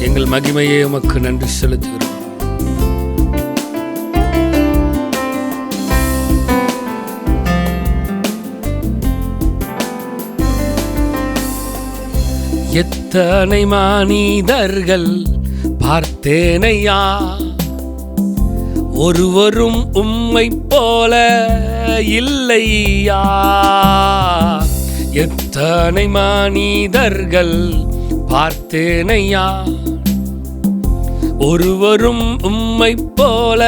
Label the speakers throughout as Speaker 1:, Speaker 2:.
Speaker 1: எங்கள் மகிமையே உமக்கு நன்றி செலுத்துகிறோம். எத்தனை மனிதர்கள் பார்த்தேனையா, ஒருவரும் உம்மை போல இல்லையா. எத்தனை மனிதர்கள் பார்த்தேனையா, ஒருவரும் உம்மை போல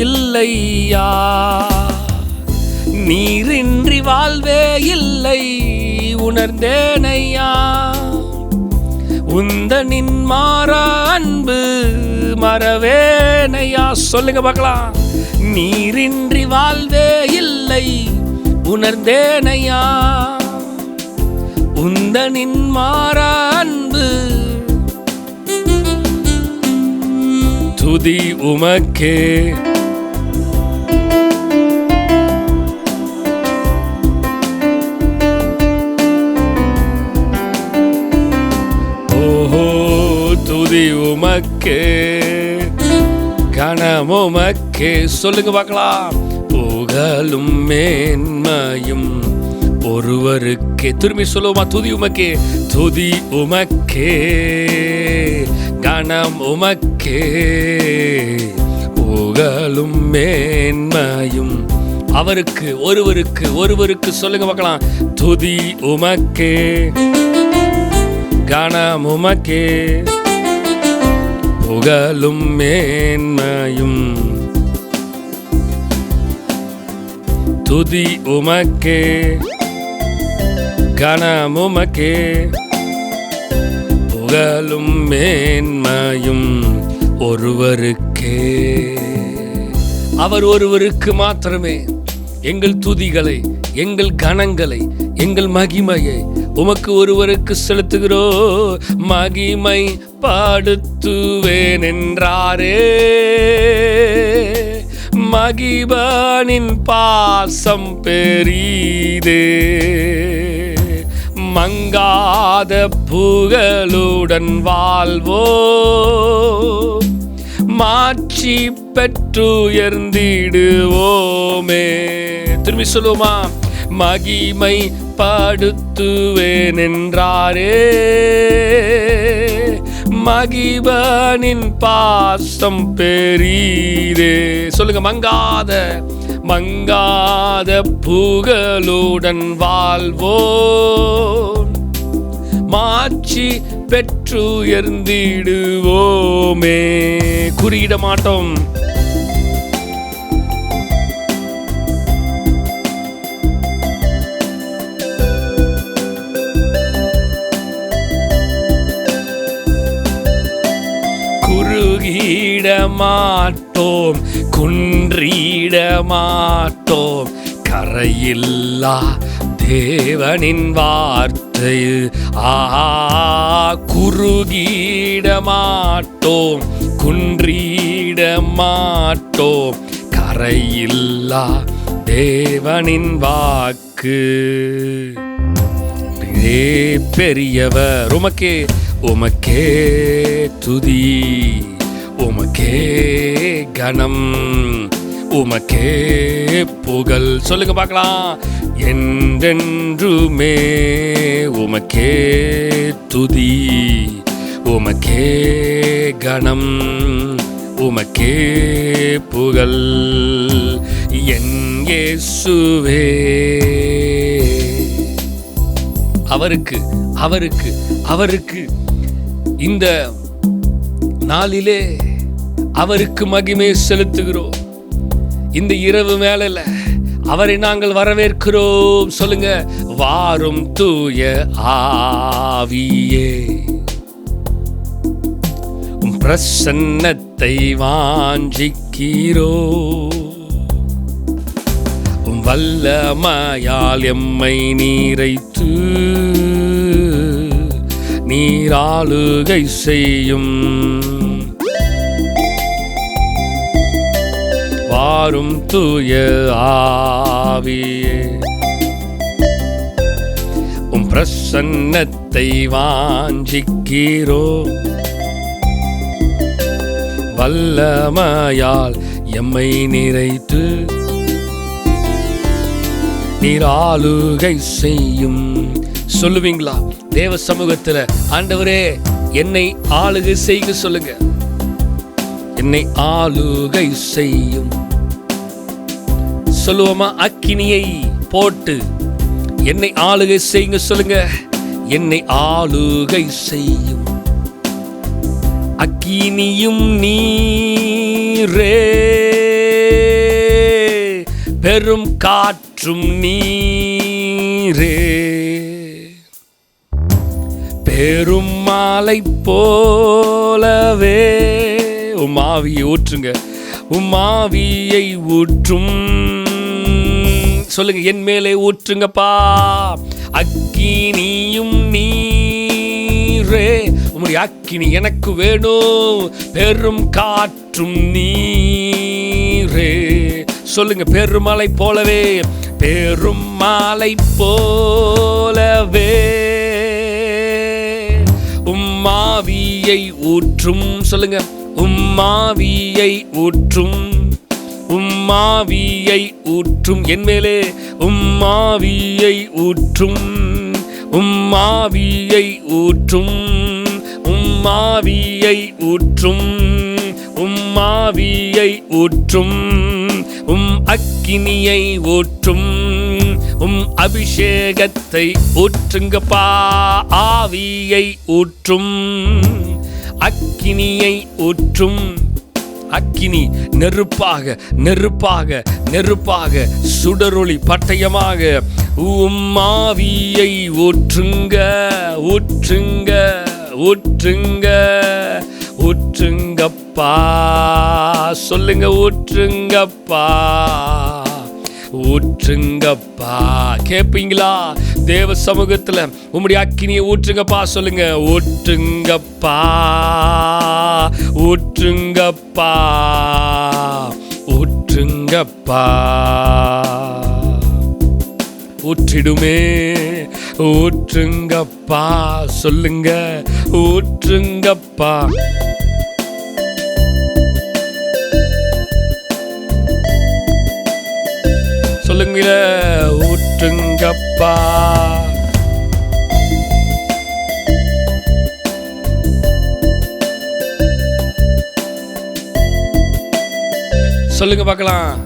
Speaker 1: இல்லையா. நீரின்றி வாழ்வே இல்லை உணர்ந்தேனையா, உந்தனின் மாறா அன்பு மறவேனையா. சொல்லுங்க பார்க்கலாம். நீரின்றி வாழ்வே இல்லை உணர்ந்தேனையா, உந்தனின் மாறா அன்பு. துதி உமக்கே, துதி உமக்கே, கனமுமக்கே. சொல்லுங்க பார்க்கலாம். புகழும் மேன்மையும் ஒருவருக்கே. திரும்பி சொல்லுவோமா? துதி உமக்கே, துதி உமக்கே, கனம் உமக்கே. புகழும் மேன்மையும் அவருக்கு, ஒருவருக்கு, ஒருவருக்கு. சொல்லுங்க பார்க்கலாம். துதி உமக்கே, கனம் உமக்கே, புகழும் மேன்மையும். துதி உமக்கே, கனம் உமக்கே, புகழும் மேன்மையும் ஒருவருக்கே. அவர் ஒருவருக்கு மாத்திரமே எங்கள் துதிகளை, எங்கள் கணங்களை, எங்கள் மகிமையை உமக்கு ஒருவருக்கு செலுத்துகிறோ. மகிமை பாடுத்துவேன் என்றாரே, மகிபனின் பாசம் பெரிதே. மங்காத புகழுடன் வாழ்வோ, மாட்சி பெற்றுயர்ந்திடுவோமே. திரும்பி சொல்லுவோமா? மகிமை பாடுத்துவேன் என்றாரே, மகிபனின் பாசம் பெரிதே. சொல்லுங்க. மங்காத, மங்காத புகழுடன் வாழ்வோ, மாட்சி பெற்றுயர்ந்திடுவோமே. குறியிட மாட்டோம். குறுகிட மாட்டோம், குன்றிட மாட்டோம். கரையில்லா தேவனின் வார்த்தை. குறுகிட மாட்டோம், குன்றிட மாட்டோம். கரையில்லா தேவனின் வாக்கு. பெரியவர் உமக்கே, உமக்கே துதி, உமக்கே கணம், உமக்கே புகழ். சொல்லுங்க பார்க்கலாம். என்றென்றுமே உமக்கே துதி, உமக்கே கணம், உமக்கே புகழ். என் இயேசுவே. அவருக்கு, அவருக்கு, அவருக்கு இந்த நாளிலே அவருக்கு மகிமை செலுத்துகிறோம். இந்த இரவு மேல அவரை நாங்கள் வரவேற்கிறோம். சொல்லுங்க. வாரும் தூய ஆவியே, பிரசன்னத்தை வாஞ்சிக்கிறோ. வல்லமையால் எம்மை நீரைத்து நீராளுகை செய்யும். வாரும் தூய ஆவியே, பிரசன்னத்தை வாஞ்சிக்கிறோ. வல்லமையால் எம்மை நிறைத்து நீர் ஆளுகை செய்யும். சொல்லுவீங்களா தேவ சமூகத்துல? ஆண்டவரே என்னை ஆளுகை செய்ய சொல்லுங்க. என்னை ஆளுகை செய்யும் சொல்லுவோமா? அக்கினியை போட்டு என்னை ஆளுகை செய்யுங்க சொல்லுங்க. என்னை ஆளுகை செய்யும் அக்கினியும் நீரே, பெரும் காற்றும் நீரே, பெரும் மாலை போலவே உமாவியை ஊற்றுங்க. உமாவியை ஊற்றும் சொல்லுங்க. என் மேலே ஊற்றுங்கப்பா. அக்கினியும் நீரே, உம்முடைய அக்கினி எனக்கு வேணும். பெரும் காற்றும் நீரே சொல்லுங்க. பெருமலை போலவே, பெரும் மலை போலவே உம்மாவியை ஊற்றும் சொல்லுங்க. உம்மாவியை ஊற்றும், உம்மாவியை ஊற்றும் என் மேலே. உம்மாவியை ஊற்றும், உம்மாவியை ஊற்றும், உம்மாவியை ஊற்றும், உம்மாவியை ஊற்றும், அக்கினியை ஊற்றும், அபிஷேகத்தை ஊற்றுங்கப்பா. ஆவியை ஊற்றும், அக்கினியை ஊற்றும். அக்கினி நெருப்பாக நெருப்பாக நெருப்பாக சுடரொளி பட்டயமாக உம்மாவியை ஊற்றுங்க ஊற்றுங்க ஊற்றுங்க ஊற்றுங்கப்பா. சொல்லுங்க ஊற்றுங்கப்பா ஊற்றுங்கப்பா. கேட்பீங்களா? தேவ சமூகத்துல உம்முடைய அக்கினியை ஊற்றுங்கப்பா. சொல்லுங்க ஊற்றுங்கப்பா ஊற்றுங்கப்பா ஊற்றுங்கப்பா. ஊற்றிடுமே ஊற்றுங்கப்பா. சொல்லுங்க ஊற்றுங்கப்பா. சொல்லுங்க ஊற்றுங்கப்பா. சொல்லுங்க பார்க்கலாம்.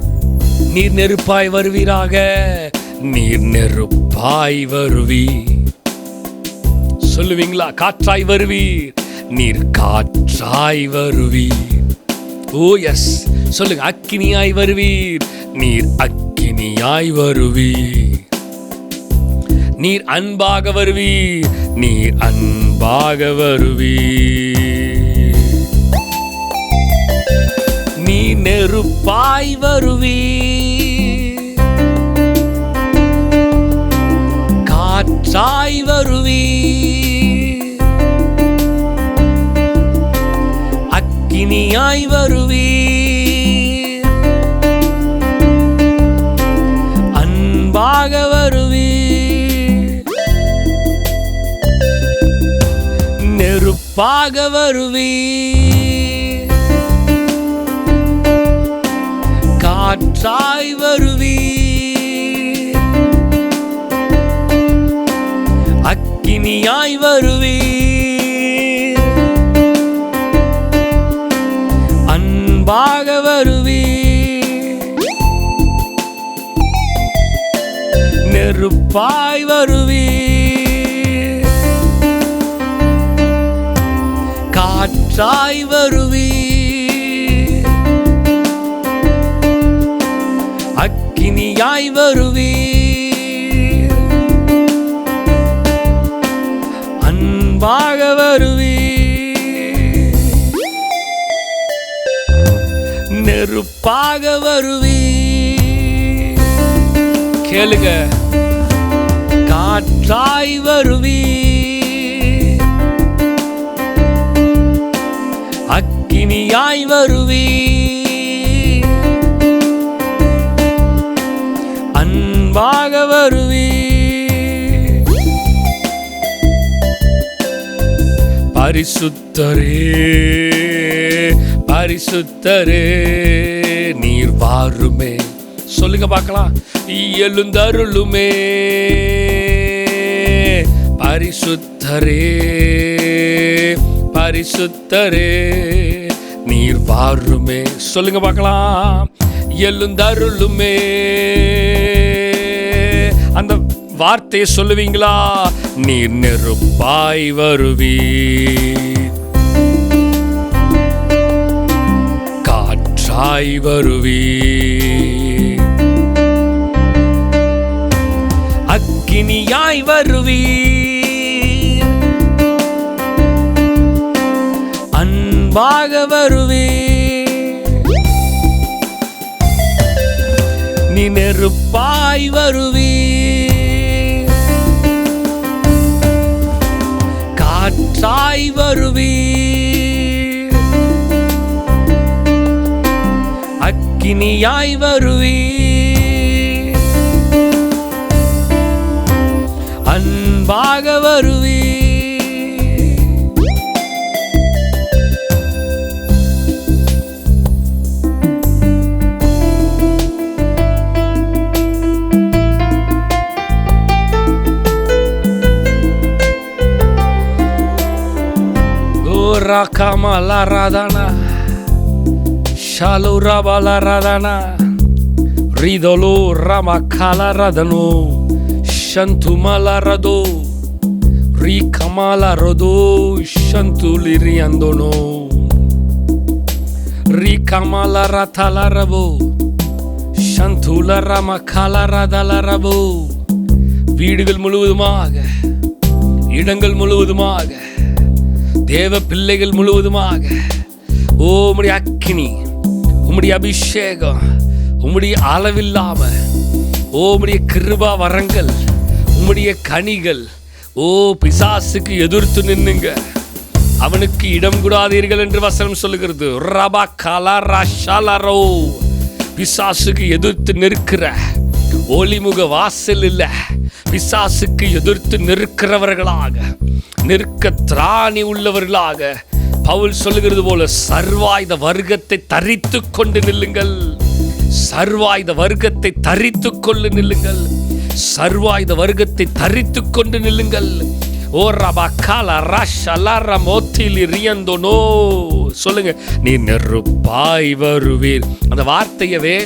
Speaker 1: நீர் நெருப்பாய் வருவீராக. நீர் நெருப்பாய் வருவி. சொல்லுவீங்களா? காற்றாய் வருவீர். நீர் காற்றாய் வருவீர். ஓ எஸ். சொல்லுங்க. அக்கினியாய் வருவீர். நீர் அக்கினியாய் வருவீர். நீர் அன்பாக வருவீர். நீர் அன்பாக வருவீர். நீ நெருப்பாய் வருவீர். காற்றாய் வருவீர். அக்கினியாய் வருவீர். அன்பாக வருவீர். நெருப்பாக வருவீர். காற்றாய் வருவீர். அக்கினியாய் வருவீர். அன்பாக வருவீர். நெருப்பாய் வருவீர். காற்றாய் வருவீர். அக்கினியாய் வருவீர். அன்பாக வருவீர். நெருப்பாக வருவீர். கேளுங்க. காற்றாய் வருவீர். அக்கினியாய் வருவீர். அன்பாக வருவீர். பரிசுத்தரே பரிசுத்தரே நீர் வாருமே. சொல்லுங்க பார்க்கலாம். எழுந்தருளுமே பரிசுத்தரே பரிசுத்தரே நீர் வாருமே. சொல்லுங்க பார்க்கலாம். எழுந்தருளுமே. அந்த வார்த்தையை சொல்லுவீங்களா? நீர் நெருப்பாய் வருவீர், காற்றாய் வருவீர், அக்கினியாய் வருவீர், அன்பாக வருவீர். நீ நெருப்பாய் வருவீர், காற்றாய் வருவீர், அக்கினியாய் வருவீர், அன்பாக வருவீர். Rakama radana, shalura bala radana, ridolo ramakala radano, shantumala rado, rikamala rodo, shantuliriandono, rikamala ratala rabo, shantula ramakala radala rabo. வீடுகள் முழுவதுமாக, இடங்கள் முழுவதுமாக, தேவ பிள்ளைகள் முழுவதுமாக உம்முடைய அக்கினி, உம்முடைய அபிஷேகம், உம்முடைய அளவில்லாம உம்முடைய கிருபா வரங்கள், உம்முடைய கனிகள். பிசாசுக்கு எதிர்த்து நின்னுங்க, அவனுக்கு இடம் கூடாதீர்கள் என்று வசனம் சொல்லுகிறது. ரபா கலா ரஷாலரோ. பிசாசுக்கு எதிர்த்து நிற்கிற ஒளிமுக வாசல் இல்ல, பிசாசுக்கு எதிர்த்து நிற்கிறவர்களாக, நிற்க திராணி உள்ளவர்களாக பவுல் சொல்லுகிறது போல சர்வாயுத வர்க்கத்தை தரித்து கொண்டு நில்லுங்கள். சர்வாயுத வர்க்கத்தை தரித்து கொண்டு நில்லுங்கள். சர்வாயுத வர்க்கத்தை தரித்து கொண்டு நில்லுங்கள். ஓ ரபகால ரஷலர மோத்திலி ரியந்தோனோ. சொல்லுங்க. நீ நெருப்பாய் வருவீர். அந்த வார்த்தையவே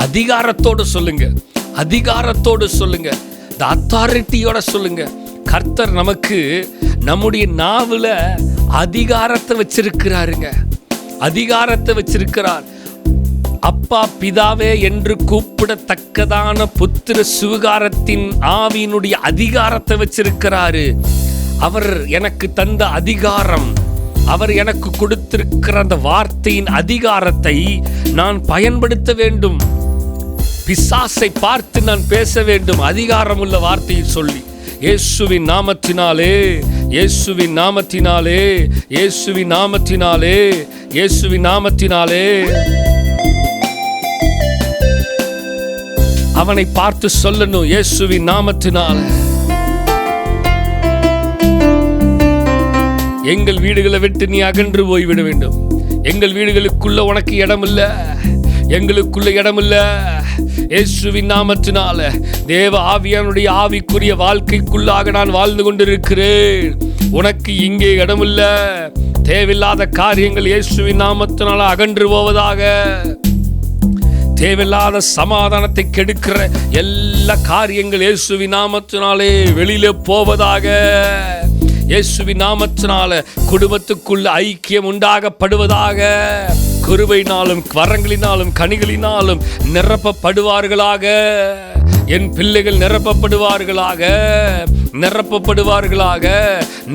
Speaker 1: அதிகாரத்தோடு சொல்லுங்க, அதிகாரத்தோடு சொல்லுங்க, இந்த அத்தாரிட்டியோட சொல்லுங்க. கர்த்தர் நமக்கு நம்முடைய நாவுல அதிகாரத்தை வச்சிருக்கிறாருங்க, அதிகாரத்தை வச்சிருக்கிறார். அப்பா பிதாவே என்று கூப்பிடத்தக்கதான புத்திர சுவிகாரத்தின் ஆவியினுடைய அதிகாரத்தை வச்சிருக்கிறாரு. அவர் எனக்கு தந்த அதிகாரம், அவர் எனக்கு கொடுத்திருக்கிற அந்த வார்த்தையின் அதிகாரத்தை நான் பயன்படுத்த வேண்டும். பிசாசை பார்த்து நான் பேச வேண்டும், அதிகாரம் உள்ள வார்த்தையை சொல்லி. இயேசுவின் நாமத்தினாலே, இயேசுவின் நாமத்தினாலே, இயேசுவின் நாமத்தினாலே, இயேசுவின் நாமத்தினாலே. அவனை பார்த்து சொல்லணும், இயேசுவின் நாமத்தினாலே. எங்கள் வீடுகளை விட்டு நீ அகன்று போய்விட வேண்டும். எங்கள் வீடுகளுக்குள்ள உனக்கு இடம் இல்ல, எங்களுக்குள்ள இடம் இல்ல. இயேசுவின் நாமத்தினால தேவ ஆவியானுடைய ஆவிக்குரிய வாழ்க்கைக்குள்ளாக நான் வாழ்ந்து கொண்டிருக்கிறேன். உனக்கு இங்கே இடம் இல்ல. தேவையில்லாத காரியங்கள் இயேசுவின் நாமத்தினால அகன்று போவதாக. தேவையில்லாத சமாதானத்தை கெடுக்கிற எல்லா காரியங்கள் இயேசுவின் நாமத்தினாலே வெளியில போவதாக. இயேசுவின் நாமத்தினால குடும்பத்துக்குள்ள ஐக்கியம் உண்டாகப்படுவதாக. கிருபையினாலும் வரங்களினாலும் கனிகளினாலும் நிரப்பப்படுவார்களாக. என் பிள்ளைகள் நிரப்பப்படுவார்களாக, நிரப்பப்படுவார்களாக.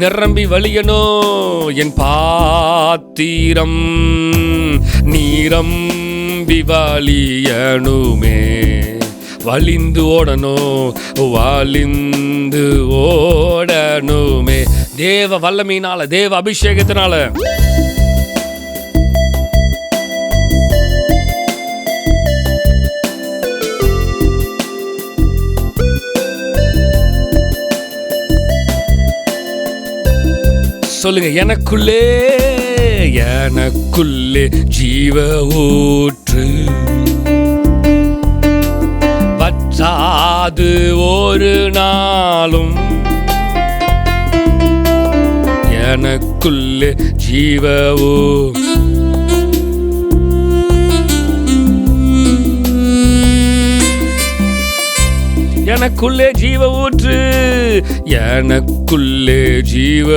Speaker 1: நிரம்பி வழியணும். என் பாத்திரம் நீரம்பி வழியணுமே. வலிந்து ஓடணும், வலிந்து ஓடணுமே. தேவ வல்லமையினால, தேவ அபிஷேகத்தினால. சொல்லுங்க, எனக்குள்ளே ஜீவ ஊற்று வற்றாது ஒரு நாளும், எனக்குள்ளே ஜீவ எனக்குள்ளே ஜீவ ஊற்று, எனக்குள்ளே ஜீவ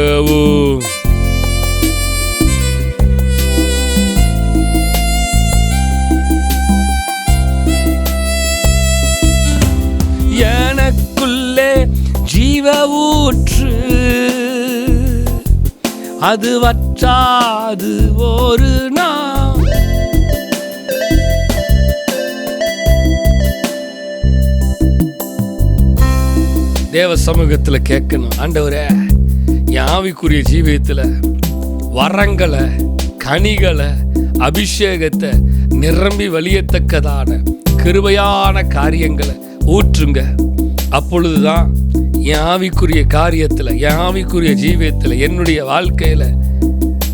Speaker 1: எனக்குள்ளே ஜீவ ஊற்று அது வற்றாது ஒரு நாள். தேவ சமூகத்தில் கேட்கணும், ஆண்டவரே என் ஆவிக்குரிய ஜீவியத்தில் வரங்களை, கனிகளை, அபிஷேகத்தை நிரம்பி வழியத்தக்கதான கிருபையான காரியங்களை ஊற்றுங்க. அப்பொழுதுதான் என் ஆவிக்குரிய காரியத்தில், என் ஆவிக்குரிய ஜீவியத்தில், என்னுடைய வாழ்க்கையில்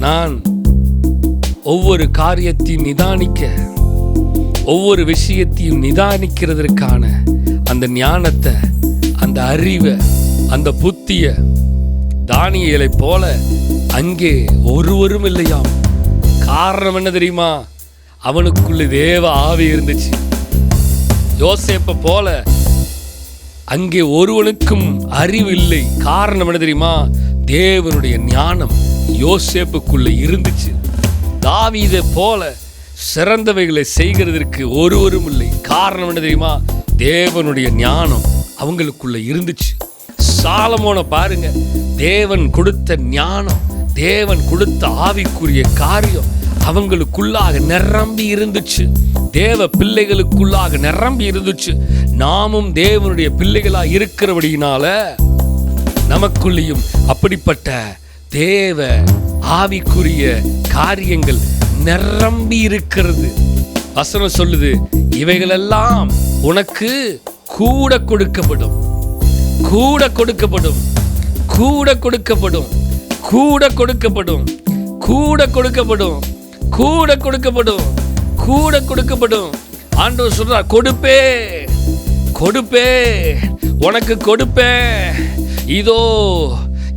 Speaker 1: நான் ஒவ்வொரு காரியத்தையும் நிதானிக்க, ஒவ்வொரு விஷயத்தையும் நிதானிக்கிறதற்கான அந்த ஞானத்தை, அந்த அறிவை, அந்த புத்திய தானியேலை போல அங்கே ஒருவரும் இல்லையாம். காரணம் என்ன தெரியுமா? அவனுக்குள்ள தேவ ஆவி இருந்துச்சு. யோசேப்பை போல அங்கே ஒருவனுக்கும் அறிவு இல்லை. காரணம் என்ன தெரியுமா? தேவனுடைய ஞானம் யோசேப்புக்குள்ள இருந்துச்சு. தாவீதை போல சிறந்தவைகளை செய்கிறதற்கு ஒருவரும் இல்லை. காரணம் என்ன தெரியுமா? தேவனுடைய ஞானம் அவங்களுக்குள்ள இருந்துச்சு. சாலமோனை பாருங்க, தேவன் கொடுத்த ஞானம், தேவன் கொடுத்த ஆவிக்குரிய காரியம் அவங்களுக்குள்ளாக நிரம்பி இருந்துச்சு. தேவ பிள்ளைகளுக்குள்ளாக நிரம்பி இருந்துச்சு. நாமும் தேவனுடைய பிள்ளைகளா இருக்கிறபடியினால நமக்குள்ளேயும் அப்படிப்பட்ட தேவ ஆவிக்குரிய காரியங்கள் நிரம்பி இருக்கிறது. வசனம் சொல்லுது, இவைகளெல்லாம் உனக்கு கூட கொடுக்கப்படும், கூட கொடுக்கப்படும், கூட கொடுக்கப்படும், கூட கொடுக்கப்படும், கூட கொடுக்கப்படும், கூட கொடுக்கப்படும், கூட கொடுக்கப்படும். ஆண்டவர் சொல்றார், கொடுப்பே கொடுப்பே உனக்கு கொடுப்பே. இதோ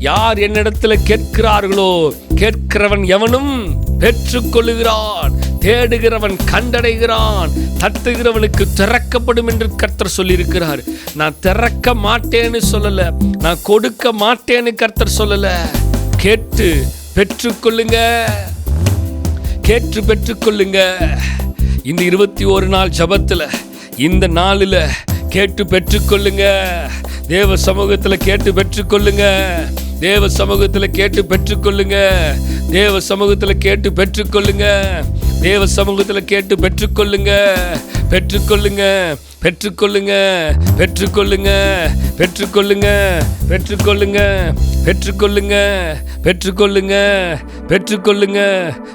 Speaker 1: யார் என்னிடத்துல கேட்கிறார்களோ, கேட்கிறவன் எவனும் பெற்றுக்கொள்ளுகிறான், தேடுகிறவன் கண்டடைகிறான், தட்டுகிறவனுக்கு திறக்கப்படும் என்று கர்த்தர் சொல்லியிருக்கிறார். நான் திறக்க மாட்டேன்னு சொல்லல, நான் கொடுக்க மாட்டேன்னு கர்த்தர் சொல்லல. கேட்டு பெற்றுக்கொள்ளுங்க, கேட்டு பெற்றுக்கொள்ளுங்க. இந்த 21 நாள் ஜபத்துல, இந்த நாளில் கேட்டு பெற்றுக்கொள்ளுங்க. தேவ சமூகத்தில் கேட்டு பெற்றுக்கொள்ளுங்க. தேவ சமூகத்தில் கேட்டு பெற்றுக்கொள்ளுங்க. தேவ சமூகத்தில் கேட்டு பெற்றுக்கொள்ளுங்க. தேவ சமூகத்தில் கேட்டு பெற்றுக்கொள்ளுங்க. பெற்றுக்கொள்ளுங்க, பெற்றுக்கொள்ளுங்க, பெற்றுக்கொள்ளுங்க, பெற்றுக்கொள்ளுங்க, பெற்றுக்கொள்ளுங்க, பெற்றுக்கொள்ளுங்க, பெற்றுக்கொள்ளுங்க, பெற்றுக்கொள்ளுங்க,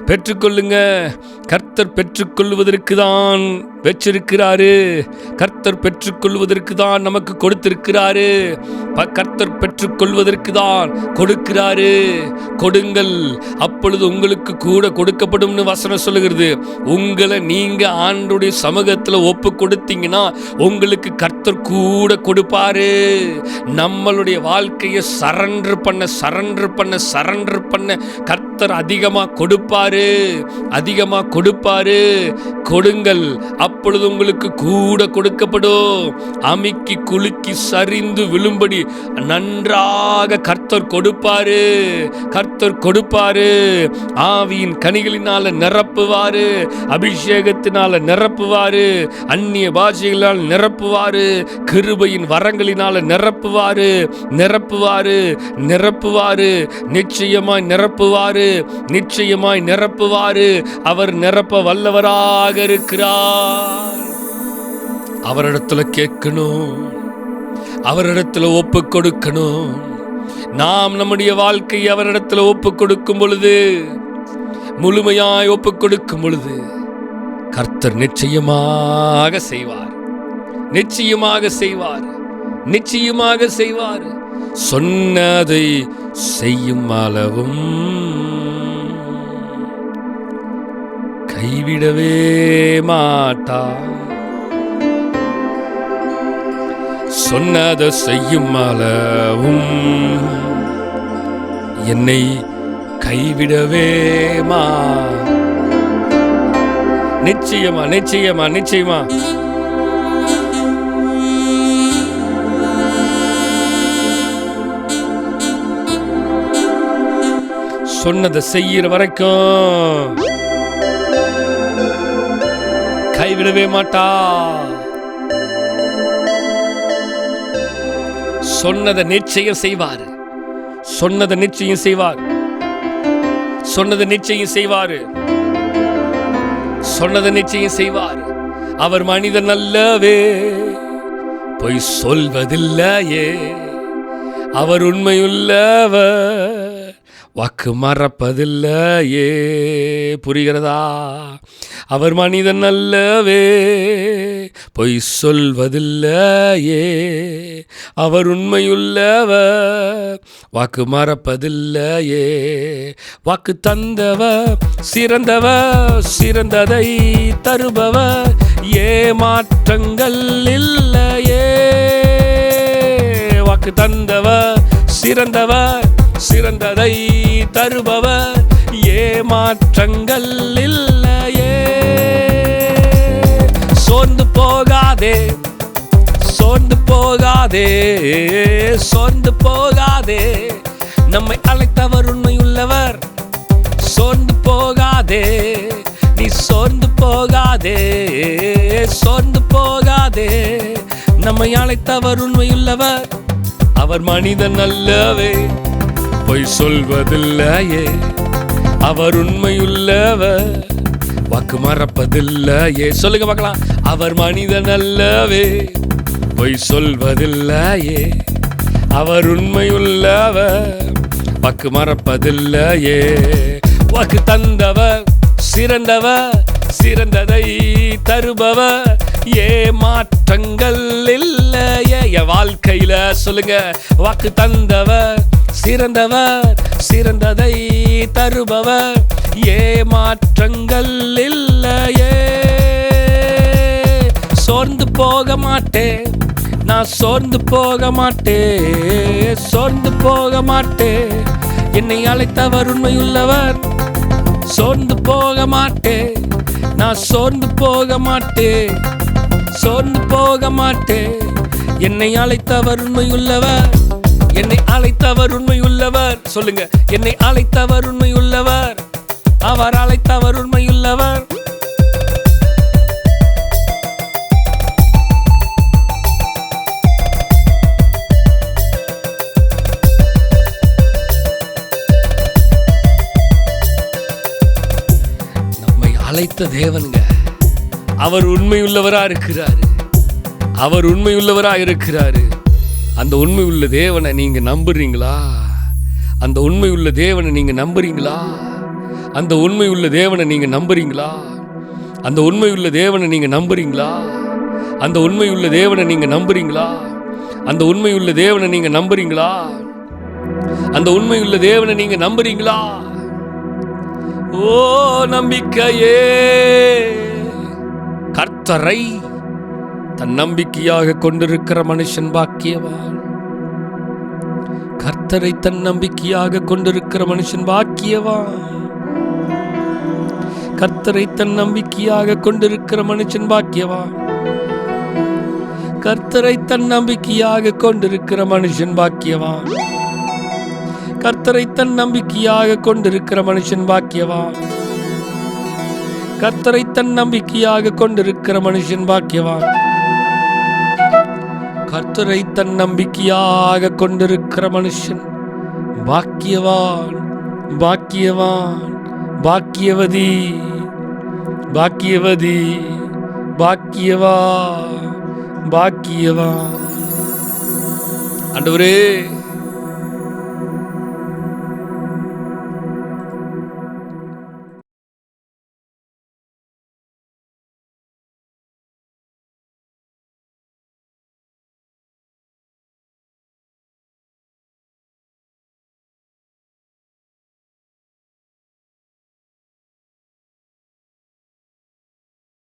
Speaker 1: பெற்றுக்கொள்ளுங்க. கர்த்தர் பெற்றுக்கொள்வதற்கு தான் வச்சிருக்கிறாரு. கர்த்தர் பெற்றுக்கொள்வதற்கு தான் நமக்கு கொடுத்திருக்கிறாரு. கர்த்தர் பெற்றுக்கொள்வதற்கு தான் கொடுக்கிறாரு. கொடுங்கள், அப்பொழுது உங்களுக்கு கூட கொடுக்கப்படும்னு வசனம் சொல்லுகிறது. உங்களை நீங்க ஆண்டவருடைய சமூகத்துல ஒப்பு கொடுத்தீங்கன்னா உங்களுக்கு கர்த்தர் கூட கொடுப்பாரு. நம்மளுடைய வாழ்க்கையை சரண்டர் பண்ண சரண்டர் பண்ண சரண்டர் பண்ண கர்த்தர் அதிகமா கொடுப்பாரு, அதிகமா கொடுப்பாரு. கொடுங்கள், அப்பொழுது உங்களுக்கு கூட கொடுக்கப்படும். அமிக்கி குலுக்கி சரிந்து விழும்படி நன்றாக கர்த்தர் கொடுப்பாரு. கர்த்தர் கொடுப்பாரு. ஆவியின் கனிகளினால நிரப்புவாரு, அபிஷேகத்தினால நிரப்புவாரு, அந்நிய பாஷைகளால் நிரப்புவாரு, கிருபையின் வரங்களினால நிரப்புவாரு, நிரப்புவாரு, நிரப்புவாரு, நிச்சயமாய் நிரப்புவாரு, நிச்சயமாய் நிரப்புவாரு. அவர் நிரப்ப வல்லவராக இருக்கிறார். அவரிடத்துல கேட்கணும், அவரிடத்துல ஒப்பு கொடுக்கணும். நாம் நம்முடைய வாழ்க்கையை அவரிடத்துல ஒப்பு கொடுக்கும் பொழுது, முழுமையாய் ஒப்பு கொடுக்கும் பொழுது கர்த்தர் நிச்சயமாக செய்வார், நிச்சயமாக செய்வார், நிச்சயமாக செய்வார். சொன்னதை செய்யும் அளவும் கைவிடவே மாட்டார். சொன்னதை செய்யும் அளவும் என்னை கைவிடவே நிச்சயமா நிச்சயமா நிச்சயமா சொன்னதை செய்யற வரைக்கும் கைவிடவே மாட்டா. சொன்னதை நிச்சயம் செய்வார். சொன்னதை நிச்சயம் செய்வார். சொன்னதை நிச்சயம் செய்வார். சொன்னதை நிச்சயம் செய்வார். அவர் மனிதன் அல்லவே, பொய் சொல்வதில்லையே. அவர் உண்மையுள்ளவர், வாக்கு மறப்பதில்லையே. புரிகிறதா? அவர் மனிதன் அல்லவே, பொய் சொல்வதில்லையே. அவர் உண்மையுள்ளவர், வாக்கு மறப்பதில்லையே. வாக்கு தந்தவர் சிறந்தவர், சிறந்ததை தருபவர், ஏமாற்றங்கள் இல்லையே. வாக்கு தந்தவர் சிறந்தவர், சிறந்ததை தருபவர், ஏமாற்றங்கள் இல்லையே. சோர்ந்து போகாதே, சோர்ந்து போகாதே, சோர்ந்து போகாதே. நம்மை அழைத்தவர் உண்மையுள்ளவர். சோர்ந்து போகாதே, நீ சோர்ந்து போகாதே, சோர்ந்து போகாதே. நம்மை அழைத்தவர் உண்மையுள்ளவர். அவர் மனிதன் அல்லவே, பொய் சொல்வதில்லையே. அவர் உண்மையுள்ளவர், வாக்கு மறப்பதில்லையே. சொல்லுங்க பார்க்கலாம். அவர் மனிதன் அல்லவே, பொய் சொல்வதில்லையே. அவர் உண்மையுள்ளவர், வாக்கு மறப்பதில்லையே. வாக்கு தந்தவர் சிறந்தவர், சிறந்ததை தருபவர், ஏமாற்றங்கள் இல்லையே. என் வாழ்க்கையில சொல்லுங்க. வாக்கு தந்தவர் சிறந்தவர், சிறந்ததை தருபவர், ஏமாற்றங்கள் இல்லையே. சோர்ந்து போக மாட்டேன், நான் சோர்ந்து போக மாட்டேன், சோர்ந்து போக மாட்டேன். என்னை அழைத்தவர் உண்மையுள்ளவர். சோர்ந்து போக மாட்டேன், நான் சோர்ந்து போக மாட்டேன், சோர்ந்து போக மாட்டேன். என்னை அழைத்தவர் உண்மையுள்ளவர். என்னை அழைத்தவர் உண்மையுள்ளவர். சொல்லுங்க. என்னை அழைத்தவர் உண்மையுள்ளவர். அவர் அழைத்தவர் உண்மையுள்ளவர். நம்மை அழைத்த தேவனுங்க, அவர் உண்மையுள்ளவரா இருக்கிறாரு. அவர் உண்மையுள்ளவரா இருக்கிறாரு. அந்த உண்மையுள்ள தேவனை நீங்க நம்புறீங்களா? அந்த உண்மையுள்ள தேவனை நீங்க நம்புறீங்களா? அந்த உண்மையுள்ள தேவனை நீங்க நம்புறீங்களா? அந்த உண்மையுள்ள தேவனை நீங்க நம்புறீங்களா? அந்த உண்மையுள்ள தேவனை நீங்க நம்புறீங்களா? அந்த உண்மையுள்ள தேவனை நீங்க நம்புறீங்களா? அந்த உண்மையுள்ள தேவனை நீங்க நம்புறீங்களா? ஓ நம்பிக்கையே, கர்த்தரை தன் நம்பிக்கையாக கொண்டிருக்கிற மனுஷன் பாக்கியவான். கர்த்தரை தன் நம்பிக்கையாக கொண்டிருக்கிற மனுஷன் பாக்கியவான். கர்த்தரை தன் நம்பிக்கையாக கொண்டிருக்கிற மனுஷன் பாக்கியவான். கர்த்தரை தன் நம்பிக்கையாக கொண்டிருக்கிற மனுஷன் பாக்கியவான். கர்த்தரை தன் நம்பிக்கையாக கொண்டிருக்கிற மனுஷன் பாக்கியவான். கர்த்தரை தன் நம்பிக்கையாக கொண்டிருக்கிற மனுஷன் பாக்கியவான். கர்த்தரை தன் நம்பிக்கையாக கொண்டிருக்கிற மனுஷன் பாக்கியவான், பாக்கியவான், பாக்கியவதி, பாக்கியவதி, பாக்கியவா, பாக்கியவான். ஆண்டவரே,